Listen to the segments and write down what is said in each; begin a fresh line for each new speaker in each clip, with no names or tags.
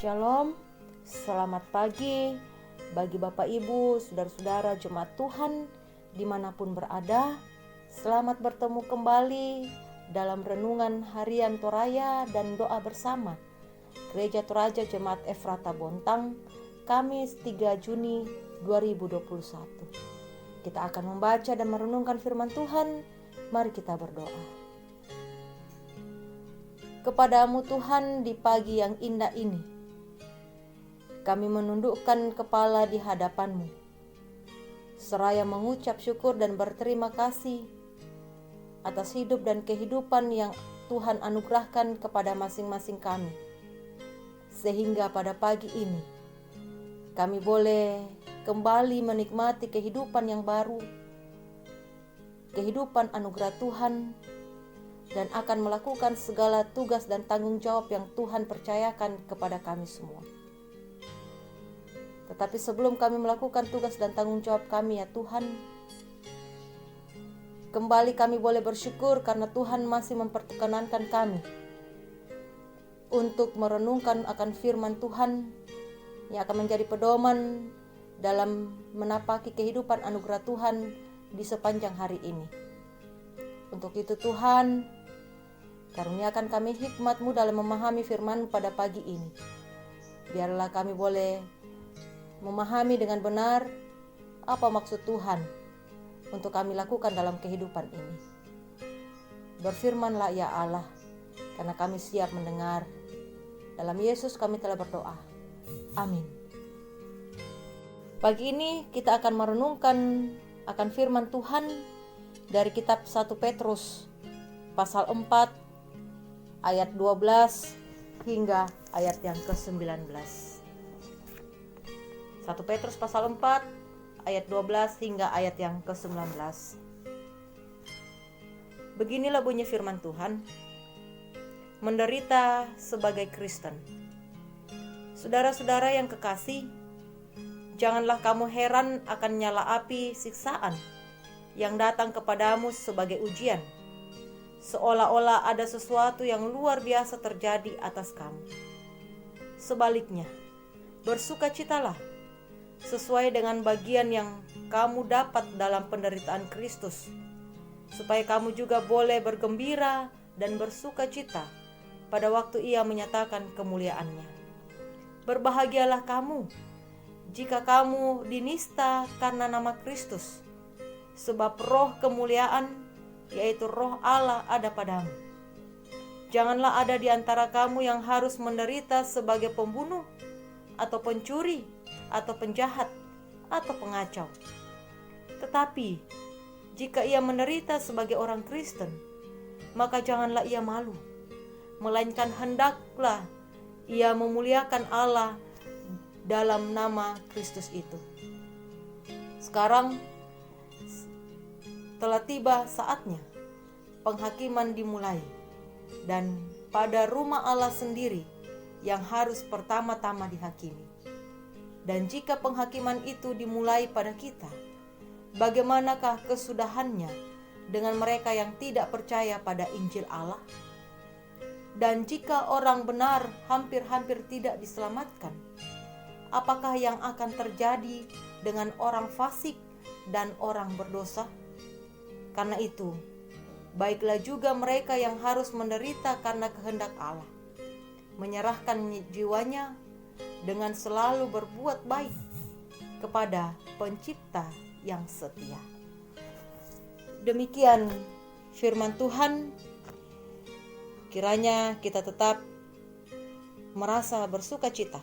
Shalom, selamat pagi bagi Bapak Ibu, saudara-saudara jemaat Tuhan dimanapun berada. Selamat bertemu kembali dalam renungan harian Toraya dan doa bersama Gereja Toraja Jemaat Efrata Bontang, Kamis 3 Juni 2021. Kita akan membaca dan merenungkan firman Tuhan. Mari kita berdoa. Kepadamu Tuhan di pagi yang indah ini, kami menundukkan kepala di hadapan-Mu, seraya mengucap syukur dan berterima kasih atas hidup dan kehidupan yang Tuhan anugerahkan kepada masing-masing kami. Sehingga pada pagi ini, kami boleh kembali menikmati kehidupan yang baru, kehidupan anugerah Tuhan, dan akan melakukan segala tugas dan tanggung jawab yang Tuhan percayakan kepada kami semua. Tetapi sebelum kami melakukan tugas dan tanggung jawab kami, ya Tuhan, kembali kami boleh bersyukur karena Tuhan masih memperkenankan kami untuk merenungkan akan firman Tuhan yang akan menjadi pedoman dalam menapaki kehidupan anugerah Tuhan di sepanjang hari ini. Untuk itu Tuhan, karuniakan kami hikmat-Mu dalam memahami firman pada pagi ini. Biarlah kami boleh memahami dengan benar apa maksud Tuhan untuk kami lakukan dalam kehidupan ini. Berfirmanlah ya Allah, karena kami siap mendengar. Dalam Yesus kami telah berdoa. Amin. Pagi ini kita akan merenungkan akan firman Tuhan dari kitab 1 Petrus pasal 4 ayat 12 hingga ayat yang ke-19. 1 Petrus pasal 4 ayat 12 hingga ayat yang ke-19. Beginilah bunyi firman Tuhan. Menderita sebagai Kristen. Saudara-saudara yang kekasih, janganlah kamu heran akan nyala api siksaan yang datang kepadamu sebagai ujian, seolah-olah ada sesuatu yang luar biasa terjadi atas kamu. Sebaliknya, bersukacitalah sesuai dengan bagian yang kamu dapat dalam penderitaan Kristus, supaya kamu juga boleh bergembira dan bersukacita pada waktu Ia menyatakan kemuliaannya. Berbahagialah kamu jika kamu dinista karena nama Kristus, sebab roh kemuliaan, yaitu roh Allah ada padamu. Janganlah ada di antara kamu yang harus menderita sebagai pembunuh, atau pencuri, atau penjahat, atau pengacau. Tetapi, jika ia menderita sebagai orang Kristen, maka janganlah ia malu, melainkan hendaklah ia memuliakan Allah dalam nama Kristus itu. Sekarang telah tiba saatnya penghakiman dimulai, dan pada rumah Allah sendiri yang harus pertama-tama dihakimi. Dan jika penghakiman itu dimulai pada kita, bagaimanakah kesudahannya dengan mereka yang tidak percaya pada Injil Allah? Dan jika orang benar hampir-hampir tidak diselamatkan, apakah yang akan terjadi dengan orang fasik dan orang berdosa? Karena itu, baiklah juga mereka yang harus menderita karena kehendak Allah, menyerahkan jiwanya dengan selalu berbuat baik kepada Pencipta yang setia. Demikian firman Tuhan. Kiranya kita tetap merasa bersukacita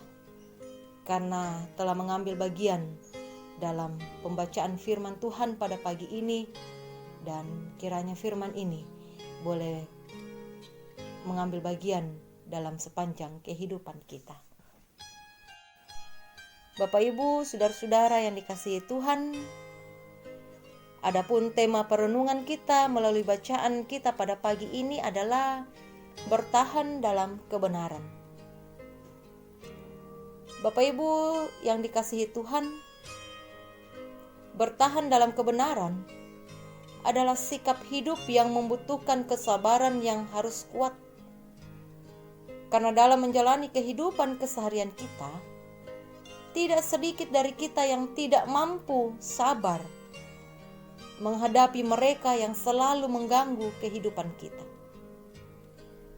karena telah mengambil bagian dalam pembacaan firman Tuhan pada pagi ini, dan kiranya firman ini boleh mengambil bagian dalam sepanjang kehidupan kita. Bapak Ibu, saudara-saudara yang dikasihi Tuhan, adapun tema perenungan kita melalui bacaan kita pada pagi ini adalah bertahan dalam kebenaran. Bapak Ibu yang dikasihi Tuhan, bertahan dalam kebenaran adalah sikap hidup yang membutuhkan kesabaran yang harus kuat. Karena dalam menjalani kehidupan keseharian kita, tidak sedikit dari kita yang tidak mampu sabar menghadapi mereka yang selalu mengganggu kehidupan kita.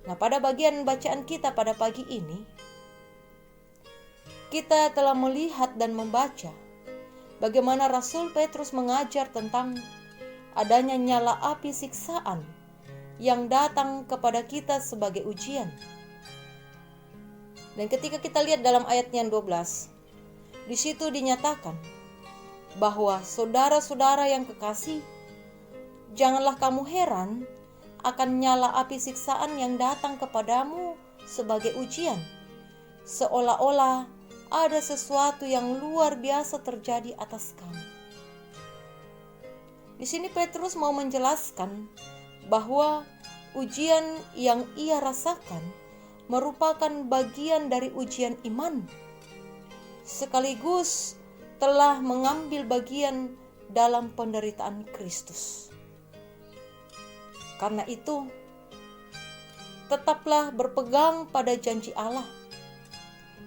Nah, pada bagian bacaan kita pada pagi ini, kita telah melihat dan membaca bagaimana Rasul Petrus mengajar tentang adanya nyala api siksaan yang datang kepada kita sebagai ujian. Dan ketika kita lihat dalam ayat yang 12, di situ dinyatakan bahwa saudara-saudara yang kekasih, janganlah kamu heran akan nyala api siksaan yang datang kepadamu sebagai ujian, seolah-olah ada sesuatu yang luar biasa terjadi atas kamu. Di sini Petrus mau menjelaskan bahwa ujian yang ia rasakan merupakan bagian dari ujian iman, sekaligus telah mengambil bagian dalam penderitaan Kristus. Karena itu, tetaplah berpegang pada janji Allah,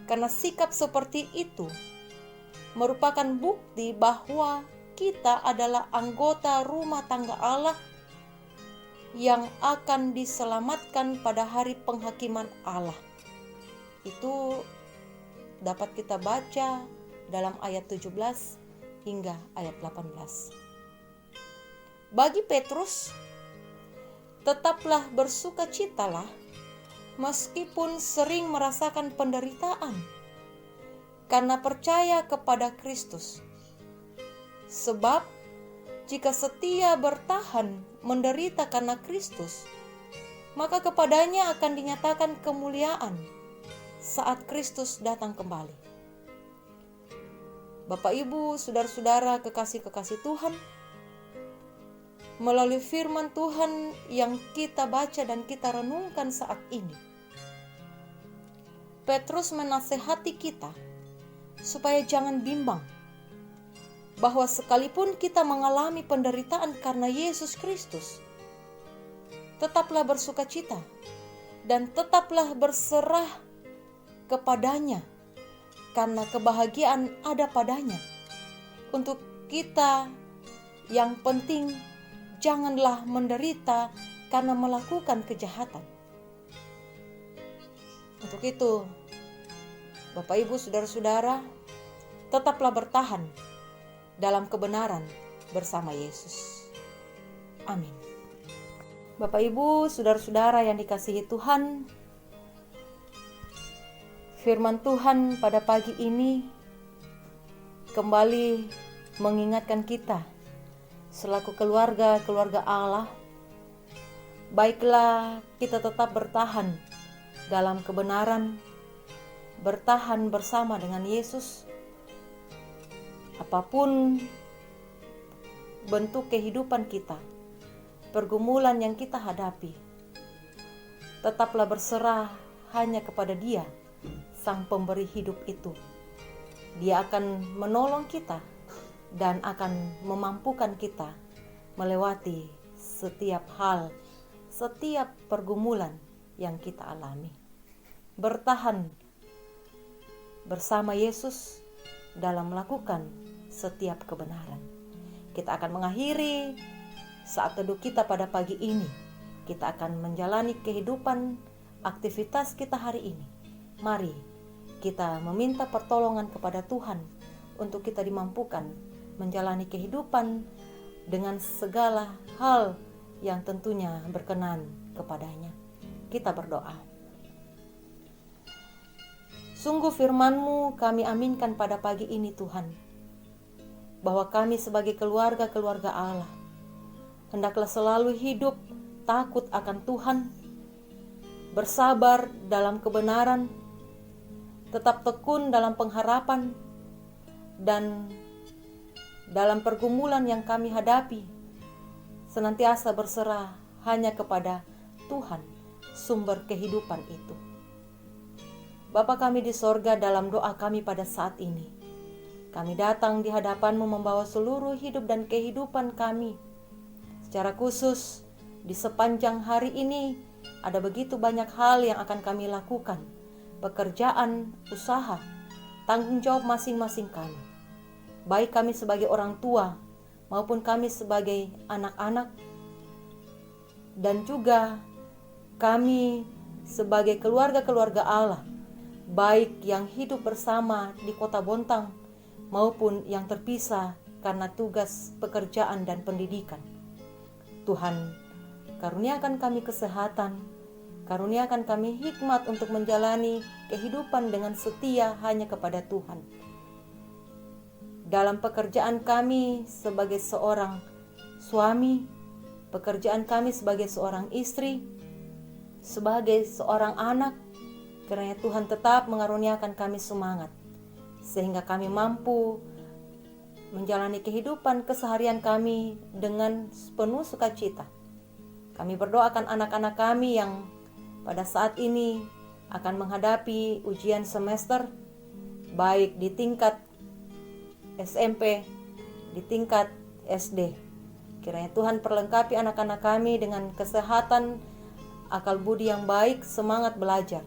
karena sikap seperti itu merupakan bukti bahwa kita adalah anggota rumah tangga Allah yang akan diselamatkan pada hari penghakiman Allah. Itu dapat kita baca dalam ayat 17 hingga ayat 18. Bagi Petrus, tetaplah bersukacitalah meskipun sering merasakan penderitaan, karena percaya kepada Kristus. Sebab jika setia bertahan menderita karena Kristus, maka kepadanya akan dinyatakan kemuliaan saat Kristus datang kembali. Bapak, Ibu, saudara-saudara kekasih-kekasih Tuhan, melalui firman Tuhan yang kita baca dan kita renungkan saat ini, Petrus menasehati kita supaya jangan bimbang, bahwa sekalipun kita mengalami penderitaan karena Yesus Kristus, tetaplah bersukacita dan tetaplah berserah kepadanya, karena kebahagiaan ada padanya. Untuk kita yang penting, janganlah menderita karena melakukan kejahatan. Untuk itu, Bapak, Ibu, saudara-saudara, tetaplah bertahan dalam kebenaran bersama Yesus. Amin. Bapak, Ibu, saudara-saudara yang dikasihi Tuhan, firman Tuhan pada pagi ini kembali mengingatkan kita selaku keluarga Allah, baiklah kita tetap bertahan dalam kebenaran, bertahan bersama dengan Yesus. Apapun bentuk kehidupan kita, pergumulan yang kita hadapi, tetaplah berserah hanya kepada Dia, Sang Pemberi hidup itu. Dia akan menolong kita dan akan memampukan kita melewati setiap hal, setiap pergumulan yang kita alami. Bertahan bersama Yesus dalam melakukan setiap kebenaran. Kita akan mengakhiri saat teduh kita pada pagi ini. Kita akan menjalani kehidupan aktivitas kita hari ini. Mari kita meminta pertolongan kepada Tuhan untuk kita dimampukan menjalani kehidupan dengan segala hal yang tentunya berkenan kepadanya. Kita berdoa. Sungguh firman-Mu kami aminkan pada pagi ini, Tuhan, bahwa kami sebagai keluarga Allah hendaklah selalu hidup takut akan Tuhan, bersabar dalam kebenaran, tetap tekun dalam pengharapan, dan dalam pergumulan yang kami hadapi, senantiasa berserah hanya kepada Tuhan, sumber kehidupan itu. Bapa kami di sorga, dalam doa kami pada saat ini, kami datang di hadapan-Mu membawa seluruh hidup dan kehidupan kami. Secara khusus, di sepanjang hari ini, ada begitu banyak hal yang akan kami lakukan, pekerjaan, usaha, tanggung jawab masing-masing kami. Baik kami sebagai orang tua maupun kami sebagai anak-anak, dan juga kami sebagai keluarga-keluarga Allah, baik yang hidup bersama di Kota Bontang maupun yang terpisah karena tugas pekerjaan dan pendidikan. Tuhan, karuniakan kami kesehatan, karuniakan kami hikmat untuk menjalani kehidupan dengan setia hanya kepada Tuhan. Dalam pekerjaan kami sebagai seorang suami, pekerjaan kami sebagai seorang istri, sebagai seorang anak, kiranya Tuhan tetap mengaruniakan kami semangat, sehingga kami mampu menjalani kehidupan keseharian kami dengan penuh sukacita. Kami berdoakan anak-anak kami yang pada saat ini akan menghadapi ujian semester, baik di tingkat SMP, di tingkat SD. Kiranya Tuhan perlengkapi anak-anak kami dengan kesehatan, akal budi yang baik, semangat belajar,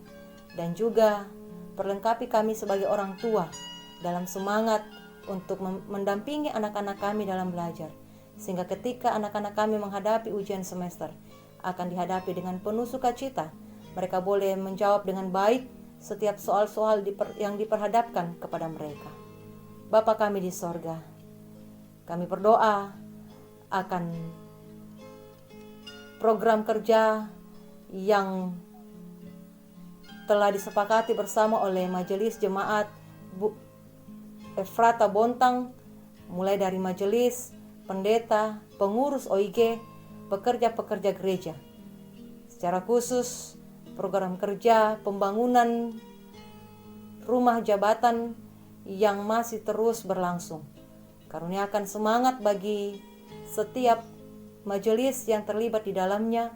dan juga perlengkapi kami sebagai orang tua dalam semangat untuk mendampingi anak-anak kami dalam belajar, sehingga ketika anak-anak kami menghadapi ujian semester akan dihadapi dengan penuh sukacita. Mereka boleh menjawab dengan baik setiap soal-soal yang diperhadapkan kepada mereka. Bapa kami di sorga, kami berdoa akan program kerja yang telah disepakati bersama oleh Majelis Jemaat Efrata Bontang, mulai dari majelis, pendeta, pengurus OIG, pekerja-pekerja gereja. Secara khusus, program kerja pembangunan rumah jabatan yang masih terus berlangsung. Karuniakan semangat bagi setiap majelis yang terlibat di dalamnya.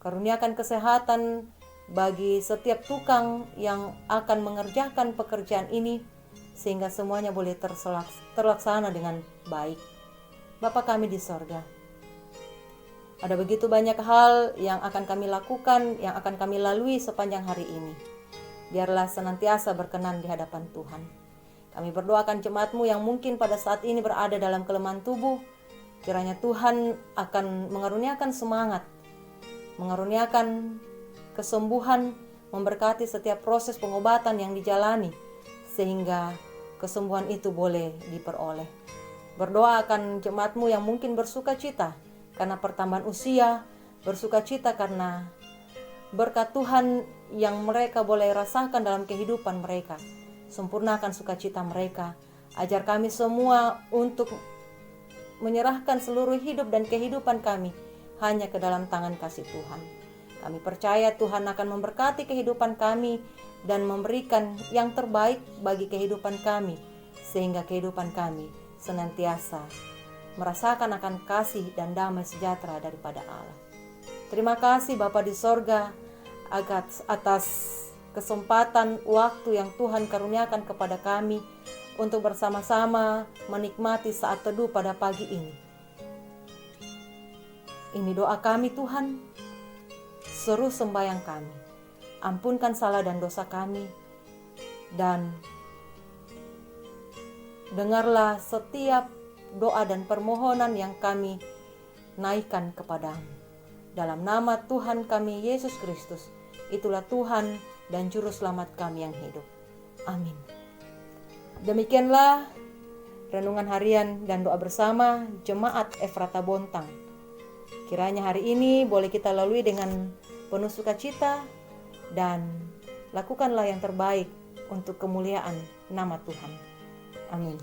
Karuniakan kesehatan bagi setiap tukang yang akan mengerjakan pekerjaan ini, sehingga semuanya boleh terlaksana dengan baik. Bapa kami di sorga, ada begitu banyak hal yang akan kami lakukan, yang akan kami lalui sepanjang hari ini. Biarlah senantiasa berkenan di hadapan Tuhan. Kami berdoakan jemaat-Mu yang mungkin pada saat ini berada dalam kelemahan tubuh, kiranya Tuhan akan mengaruniakan semangat, mengaruniakan kesembuhan, memberkati setiap proses pengobatan yang dijalani, sehingga kesembuhan itu boleh diperoleh. Berdoa akan jemaat-Mu yang mungkin bersuka cita karena pertambahan usia, bersuka cita karena berkat Tuhan yang mereka boleh rasakan dalam kehidupan mereka. Sempurnakan sukacita mereka. Ajar kami semua untuk menyerahkan seluruh hidup dan kehidupan kami hanya ke dalam tangan kasih Tuhan. Kami percaya Tuhan akan memberkati kehidupan kami dan memberikan yang terbaik bagi kehidupan kami, sehingga kehidupan kami senantiasa merasakan akan kasih dan damai sejahtera daripada Allah. Terima kasih Bapa di sorga atas kesempatan waktu yang Tuhan karuniakan kepada kami untuk bersama-sama menikmati saat teduh pada pagi ini. Ini doa kami Tuhan, seru sembahyang kami. Ampunkan salah dan dosa kami, dan dengarlah setiap doa dan permohonan yang kami naikkan kepadamu. Dalam nama Tuhan kami Yesus Kristus, itulah Tuhan dan Juru Selamat kami yang hidup. Amin. Demikianlah renungan harian dan doa bersama Jemaat Efrata Bontang. Kiranya hari ini boleh kita lalui dengan penuh sukacita dan lakukanlah yang terbaik untuk kemuliaan nama Tuhan. Amin.